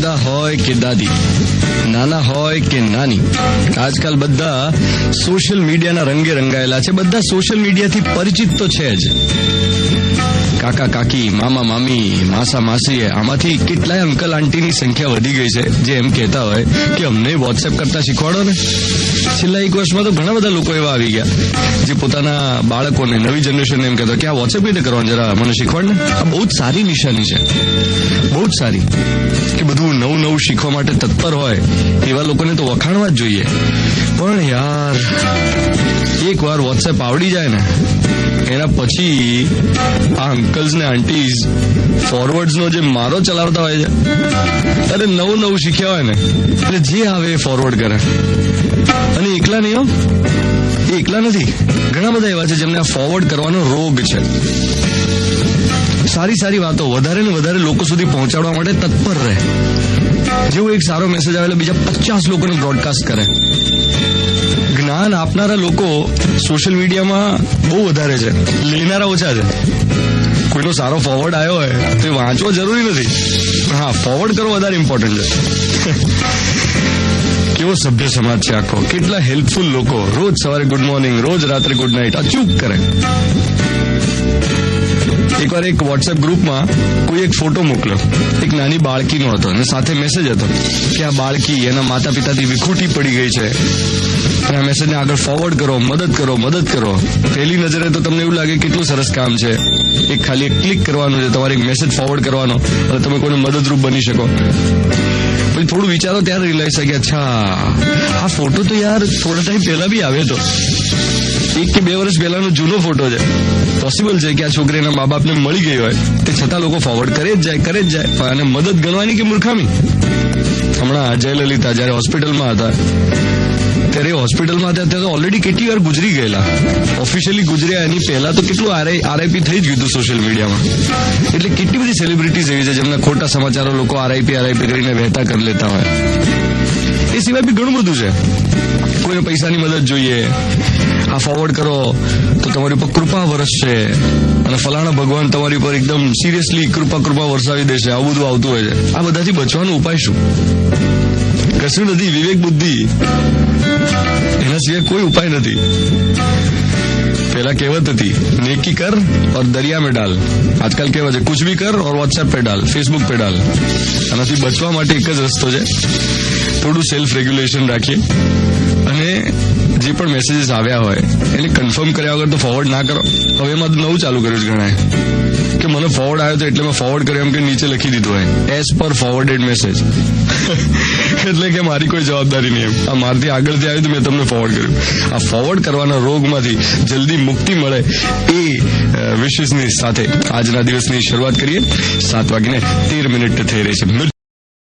દાદા હોય કે દાદી, નાના હોય કે નાની, આજકાલ બધા સોશિયલ મીડિયાના રંગે રંગાયેલા છે. બધા સોશિયલ મીડિયાથી પરિચિત તો છે જ. કાકા કાકી, મામા મામી, માસા માસી, આમાંથી કેટલાય અંકલ આંટીની સંખ્યા વધી ગઈ છે જે એમ કહેતા હોય કે અમને વોટ્સએપ કરતા શીખવાડો ને. છેલ્લા 1 વર્ષમાં તો ઘણા બધા લોકો એવા આવી ગયા જે પોતાના બાળકોને, નવી જનરેશનને એમ કહેતા કે આ વોટ્સએપ કઈ રીતે કરવાનું, જરા મને શીખવાડ ને. આ બહુ જ સારી નિશાની છે, બહુ જ સારી, કે બધું નવું નવું શીખવા માટે તત્પર હોય એવા લોકોને તો વખાણવા જ જોઈએ. પણ યાર, એક વાર વોટ્સએપ આવડી જાય ને એના પછી આ અંકલ્સ ને આંટીઝ ફોરવર્ડ્સનો જે મારો ચલાવતા હોય છે, અરે નવું નવું શીખ્યા હોય ને એટલે જે આવે એ ફોરવર્ડ કરે. અને એકલા નહીં હો, એ એકલા નથી, ઘણા બધા એવા છે જેમને આ ફોરવર્ડ કરવાનો રોગ છે. સારી સારી વાતો વધારે ને વધારે લોકો સુધી પહોંચાડવા માટે તત્પર રહે. જેવો એક સારો મેસેજ આવે એટલે બીજા 50 લોકોને બ્રોડકાસ્ટ કરે. જ્ઞાન આપનારા લોકો સોશિયલ મીડિયામાં બહુ વધારે છે, લેનારા ઓછા છે. કોઈનો સારો ફોરવર્ડ આવ્યો હોય તો એ વાંચવો જરૂરી નથી, પણ હા, ફોરવર્ડ કરવો વધારે ઇમ્પોર્ટન્ટ છે. કેવો સભ્ય સમાજ છે આખો, કેટલા હેલ્પફુલ લોકો, રોજ સવારે ગુડ મોર્નિંગ, રોજ રાત્રે ગુડ નાઇટ, અચૂક કરે. એકવાર એક વોટ્સએપ ગ્રુપમાં કોઈ એક ફોટો મોકલ્યો, એક નાની બાળકીનો હતો અને સાથે મેસેજ હતો કે આ બાળકી એના માતા પિતાથી વિખૂટી પડી ગઈ છે અને આ મેસેજને આગળ ફોરવર્ડ કરો, મદદ કરો, મદદ કરો. પહેલી નજરે તો તમને એવું લાગે કેટલું સરસ કામ છે, એક ખાલી એક ક્લિક કરવાનું છે, તમારે એક મેસેજ ફોરવર્ડ કરવાનો અને તમે કોઈને મદદરૂપ બની શકો. પછી થોડું વિચારો ત્યારે રિયલાઇઝ થાય કે અચ્છા, આ ફોટો તો યાર થોડા ટાઈમ પહેલા બી આવ્યો હતો, 1 કે 2 વર્ષ પહેલાનો જૂનો ફોટો છે. પોસિબલ છે કે આ છોકરીના મા બાપને મળી ગઈ હોય, તે છતાં લોકો ફોરવર્ડ કરે જ જાય. અને મદદ ગણવાની કે મૂર્ખામી. હમણાં જયલલિતા જયારે હોસ્પિટલમાં હતા ત્યારે તો ઓલરેડી કેટલી વાર ગુજરી ગયેલા, ઓફિશિયલી ગુજર્યા એની પહેલા તો કેટલું આરઆઈપી થઈ જ ગયું હતું સોશિયલ મીડિયામાં. એટલે કેટલી બધી સેલિબ્રિટીઝ એવી છે જેમના ખોટા સમાચારો લોકો આરઆઈપી કરીને વહેતા કરી લેતા હોય. એ સિવાય બી ઘણું બધું છે. કોઈને પૈસાની મદદ જોઈએ, આ ફોરવર્ડ કરો તો તમારી ઉપર કૃપા વરસશે અને ફલાણા ભગવાન તમારી ઉપર એકદમ સિરિયસલી કૃપા વરસાવી દેશે, આવું બધું આવતું હોય છે. આ બધાથી બચવાનો ઉપાય શું? કશું નથી, વિવેક બુદ્ધિ, એના સિવાય કોઈ ઉપાય નથી. પહેલા કહેવત હતી, નેકી કર ઓર દરિયા में डाल. આજકાલ કહેવત છે, કુછ ભી કર ઓર વોટ્સએપ पे डाल, ફેસબુક पे डाल. આનાથી બચવા માટે એક જ રસ્તો છે, થોડું સેલ્ફ રેગ્યુલેશન રાખીએ અને જે પણ મેસેજીસ આવ્યા હોય એને કન્ફર્મ કર્યા વગર તો ફોરવર્ડ ના કરો. હવે એમાં નવું ચાલુ કર્યું છે ઘણાએ કે મને ફોરવર્ડ આવ્યો તો એટલે મેં ફોરવર્ડ કર્યો એમ કે નીચે લખી દીધું હોય એઝ પર ફોરવર્ડેડ મેસેજ. એટલે કે મારી કોઈ જવાબદારી નહીં, આ મારથી આગળથી આવ્યું તો મેં તમને ફોરવર્ડ કર્યું. આ ફોરવર્ડ કરવાના રોગમાંથી જલ્દી મુક્તિ મળે એ વિશેષની સાથે આજના દિવસની શરૂઆત કરીએ. 7:13 થઈ રહી છે.